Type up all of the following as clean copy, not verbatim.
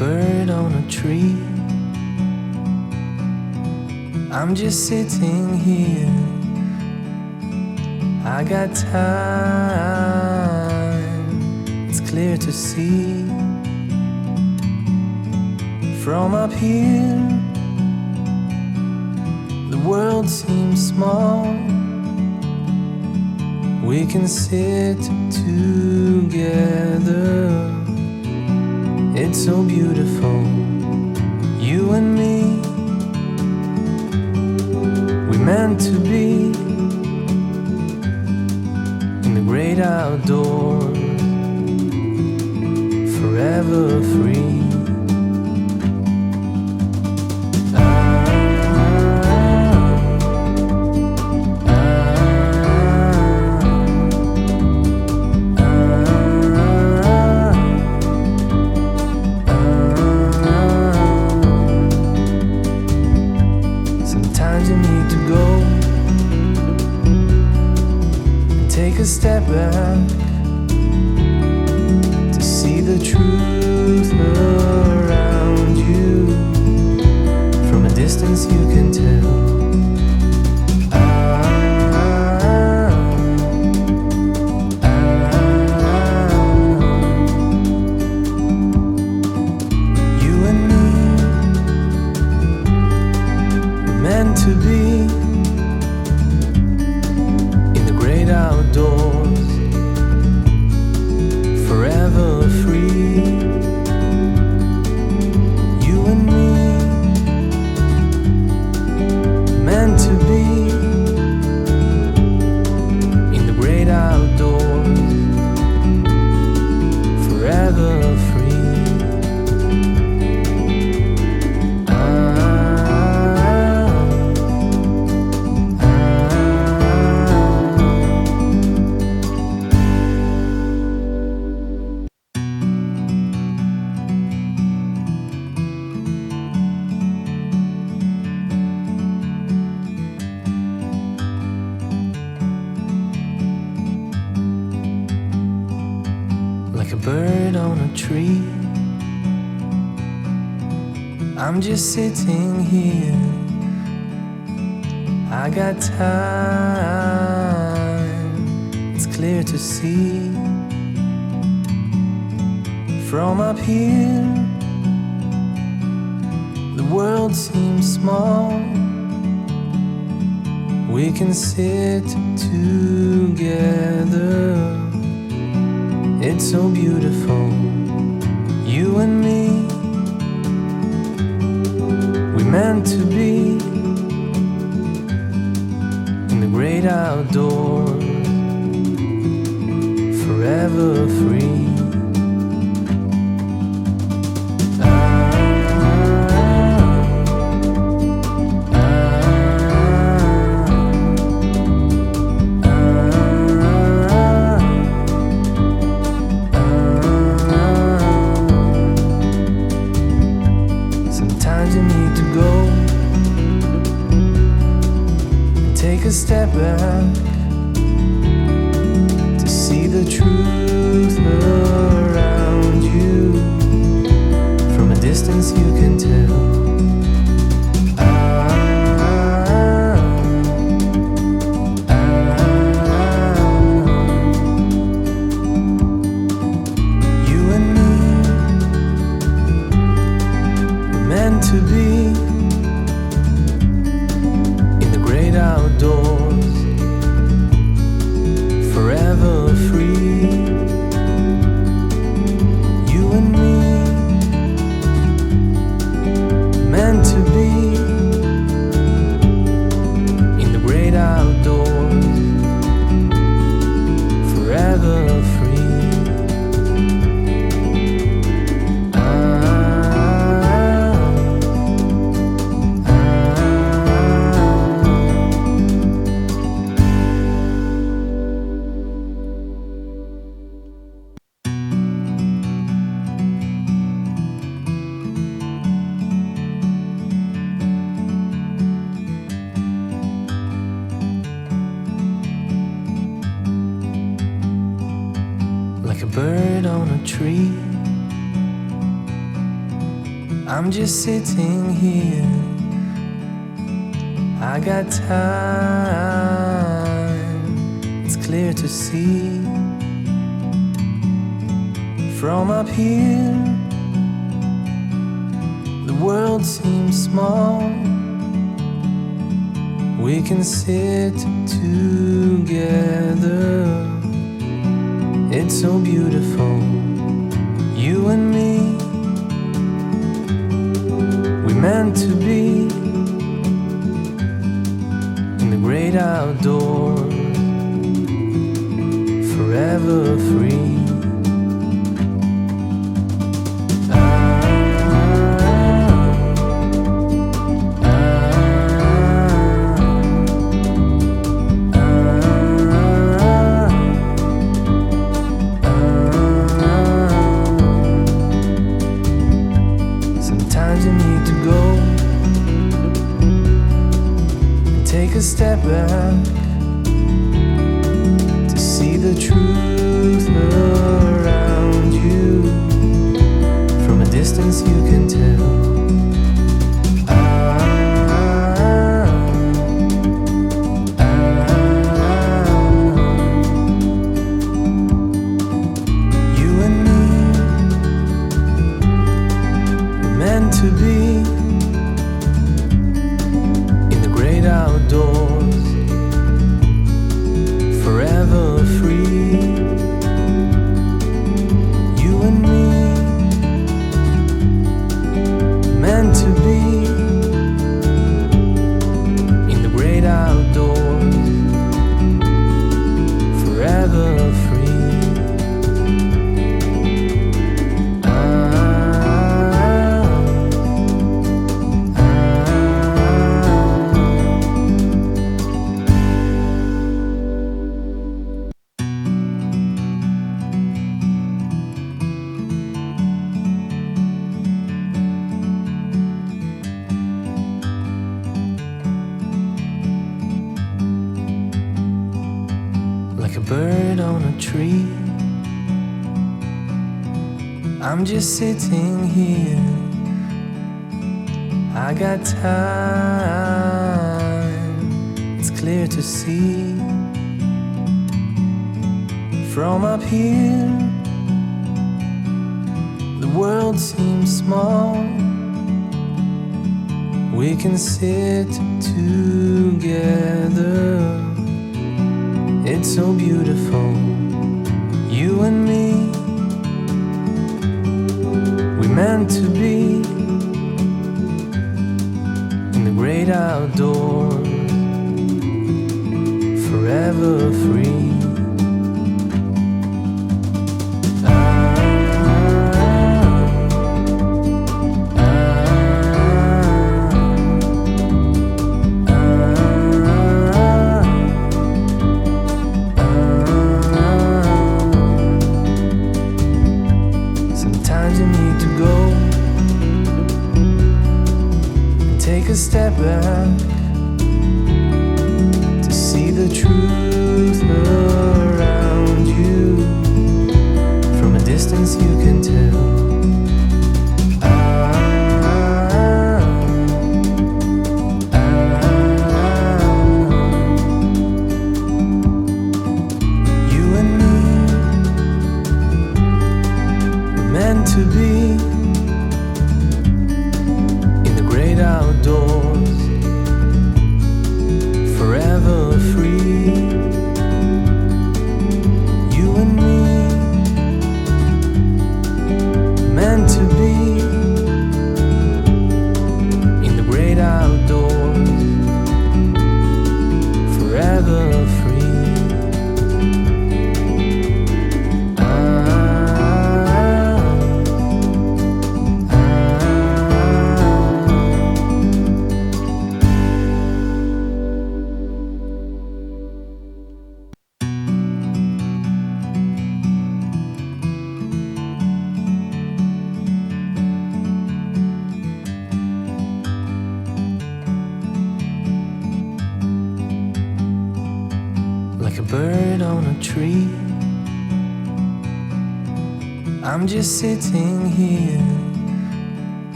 bird on a tree. I'm just sitting here. I got time, it's clear to see. From up here, the world seems small. We can sit together. It's so beautiful, you and me. We meant to be in the great outdoors, forever free. Sometimes you need to go and take a step back to see the truth around you. From a distance you can tell. You and me, we're meant to be in the great outdoors, forever free. You and me, meant to be in the great outdoors, forever free. Like a bird on a tree, I'm just sitting here. I got time, it's clear to see. From up here, the world seems small. We can sit together. It's so beautiful, you and me. We meant to be in the great outdoors, forever free. Sometimes you need to go and take a step back to see the truth around you. From a distance you can tell. You and me, meant to be in the great outdoors, forever free. You and me, meant to be in the great outdoors, forever free. Like a bird on a tree, I'm just sitting here. I got time, it's clear to see. From up here, the world seems small. We can sit together. It's so beautiful, you and me. We meant to be in the great outdoors, forever free. Take a step back to see the truth around you. From a distance you can tell. You and me were meant to be outdoors, forever free. You and me, meant to be in the great outdoors, forever free. Like a bird on a tree, I'm just sitting here. I got time, it's clear to see. From up here, the world seems small. We can sit together. It's so beautiful, you and me. We meant to be in the great outdoors, forever free. You need to go and take a step back to see the truth around you. From a distance you can tell. You and me were meant to be in the great outdoors, forever free. You and me, meant to be in the great outdoors, forever free. Like a bird on a tree, I'm just sitting here.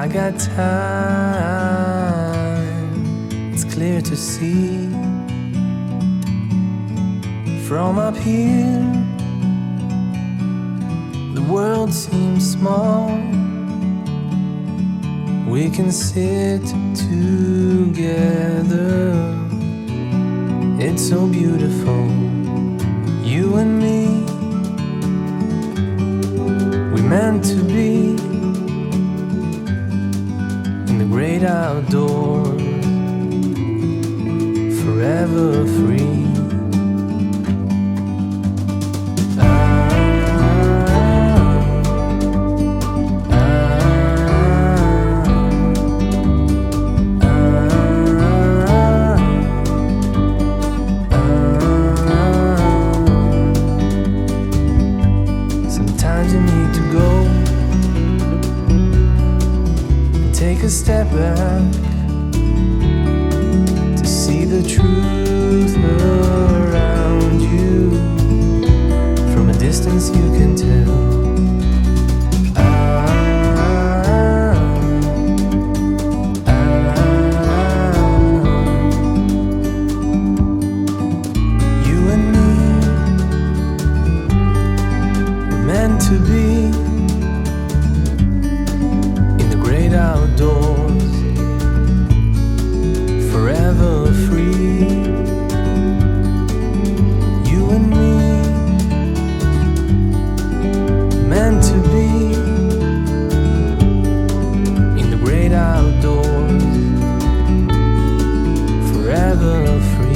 I got time, it's clear to see. From up here, the world seems small. We can sit together. It's so beautiful, you and me. We meant to be in the great outdoors, forever free. Sometimes you need to go and take a step back to see the truth around you. From a distance you can tell. You and me were meant to be in the great outdoors, forever free. You and me, meant to be in the great outdoors, forever free.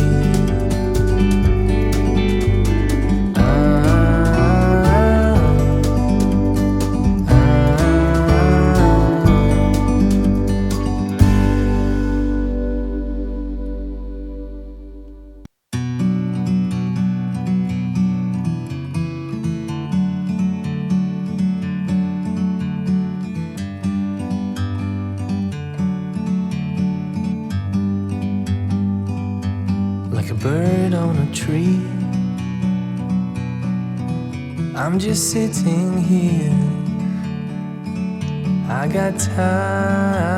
Like a bird on a tree, I'm just sitting here. I got time,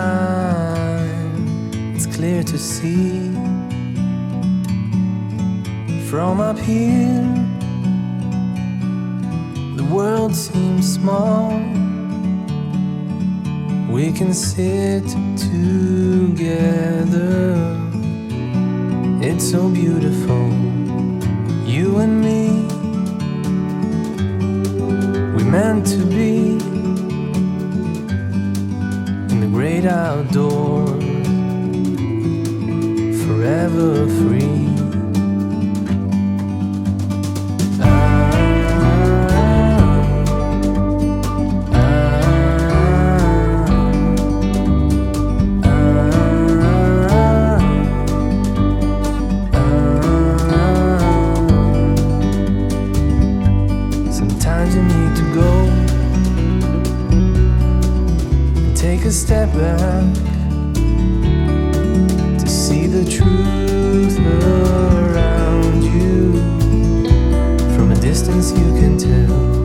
it's clear to see. From up here, the world seems small. We can sit together. It's so beautiful, you and me. We meant to be in the great outdoors, forever free. Sometimes you need to go and take a step back to see the truth around you. From a distance you can tell.